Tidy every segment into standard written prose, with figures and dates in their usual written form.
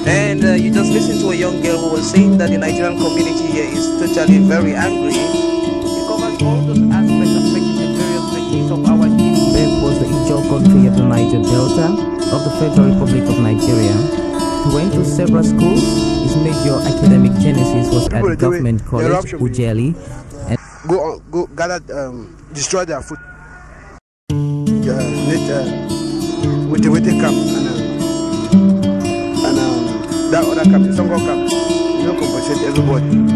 And you just listened to a young girl who was saying that the Nigerian community here is totally very angry. It covers all those aspects affecting the various regions of our nation. That was the Ijaw country of the Niger Delta of the Federal Republic of Nigeria. He went to several schools. His major academic genesis was at Government College, Ujeli. And go gather, destroy their food. With the camp and that other camp, some go camp, you don't compensate everybody. In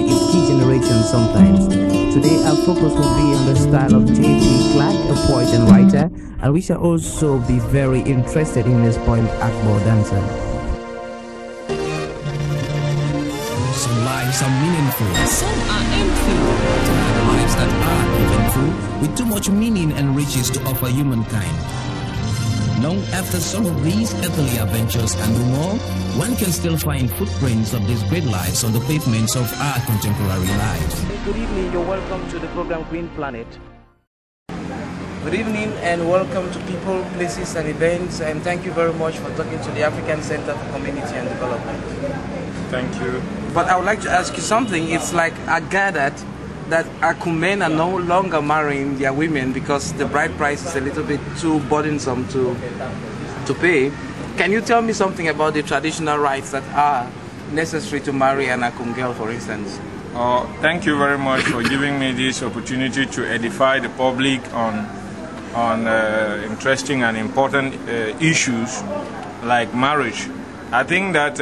its key generation sometimes. Today our focus will be on the style of J.P. Clark, a poet and writer, and we shall also be very interested in his poem Akbar Dancer. Some lives are meaningful, some are empty. The lives that are eventful, with too much meaning and riches to offer humankind. Long after some of these earthly adventures and more, one can still find footprints of these great lives on the pavements of our contemporary lives. Good evening, you're welcome to the program Green Planet. Good evening and welcome to People, Places and Events, and thank you very much for talking to the African Center for Community and Development. Thank you. But I would like to ask you something. It's like I gathered that Akum men are no longer marrying their women because the bride price is a little bit too burdensome to pay. Can you tell me something about the traditional rites that are necessary to marry an Akum girl, for instance? Thank you very much for giving me this opportunity to edify the public on interesting and important issues like marriage. I think that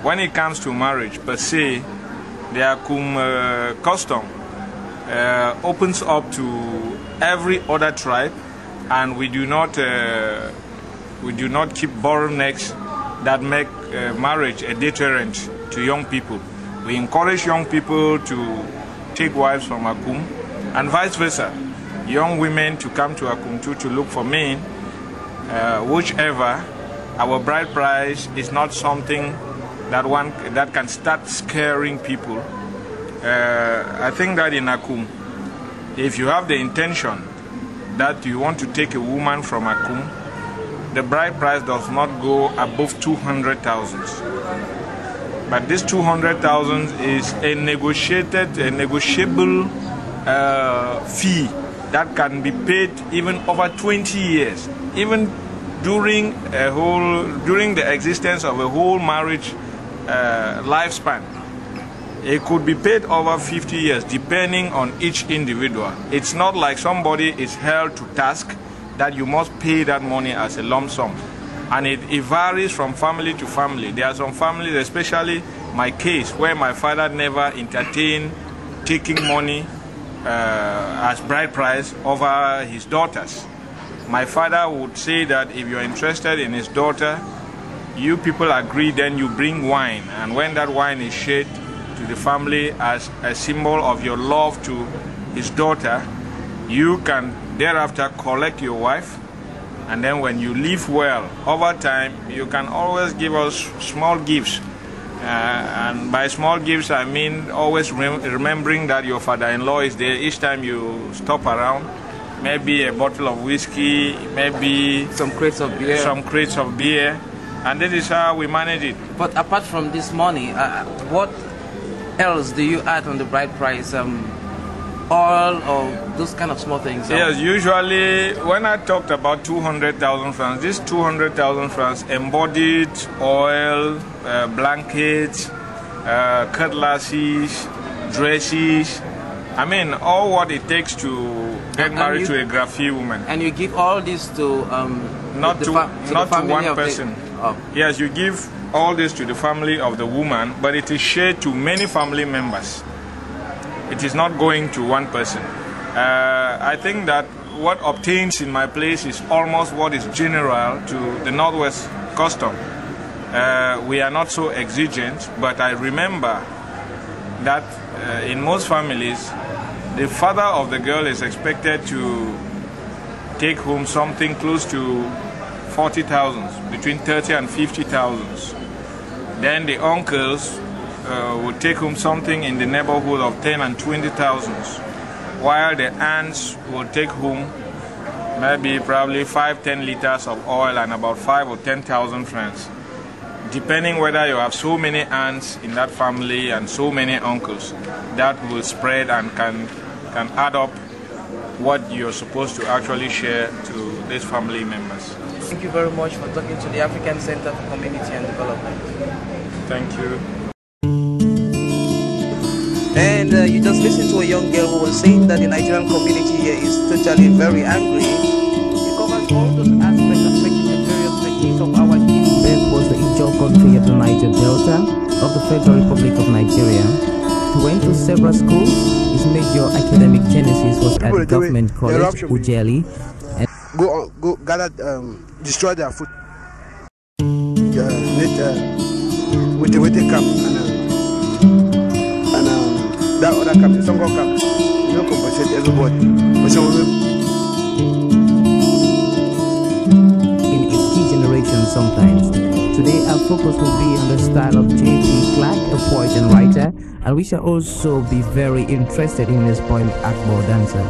when it comes to marriage per se, the Akum custom opens up to every other tribe, and we do not keep bottlenecks that make marriage a deterrent to young people. We encourage young people to take wives from Akum, and vice versa. Young women to come to Akum too to look for men, whichever. Our bride price is not something that can start scaring people. I think that in Akum, if you have the intention that you want to take a woman from Akum, the bride price does not go above 200,000. But this 200,000 is a negotiable fee that can be paid even over 20 years, even during the existence of a whole marriage lifespan. It could be paid over 50 years depending on each individual. It's not like somebody is held to task that you must pay that money as a lump sum. And it varies from family to family. There are some families, especially my case, where my father never entertained taking money as bride price over his daughters. My father would say that if you're interested in his daughter, you people agree, then you bring wine. And when that wine is shared to the family as a symbol of your love to his daughter, you can thereafter collect your wife. And then when you live well, over time, you can always give us small gifts. And by small gifts, I mean always remembering that your father-in-law is there each time you stop around. Maybe a bottle of whiskey, maybe some crates of beer. And that is how we manage it. But apart from this money, what else do you add on the bride price? Oil or those kind of small things? Yes, usually when I talked about 200,000 francs, this 200,000 francs embodied oil, blankets, cutlasses, dresses. I mean, all what it takes to get married to a Graffiti woman. And you give all this to not to one person. Yes, you give all this to the family of the woman, but it is shared to many family members. It is not going to one person. I think that what obtains in my place is almost what is general to the Northwest custom. We are not so exigent, but I remember that in most families, the father of the girl is expected to take home something close to 40,000, between 30 and 50,000. Then the uncles would take home something in the neighborhood of 10 and 20,000, while the aunts will take home maybe probably 5-10 liters of oil and about 5 or 10,000 francs, depending whether you have so many aunts in that family and so many uncles. That will spread and can add up what you're supposed to actually share to these family members. Thank you very much for talking to the African Center for Community and Development. Thank you. And you just listened to a young girl who was saying that the Nigerian community here is totally very angry. It covers all those aspects affecting the various regions of our people. Beth was the Ijo country of the Niger Delta of the Federal Republic of Nigeria. He went to several schools. His major academic genesis was at Government College, Ujeli. Go gather, destroy their food. With the camp and that other camp, the Songo camp, you don't compensate everybody. In its key generation sometimes. Today our focus will be on the style of J.P. Clark, a poet and writer, and we shall also be very interested in his poem Akbo Dancer.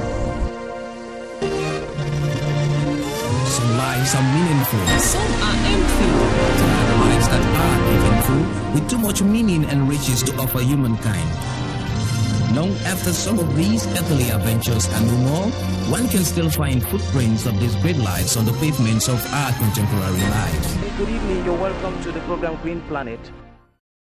Some lives are meaningful, some are empty. To have lives that are eventful, with too much meaning and riches to offer humankind. Long after some of these earthly adventures are no more, one can still find footprints of these great lives on the pavements of our contemporary lives. Good evening, you're welcome to the program Green Planet.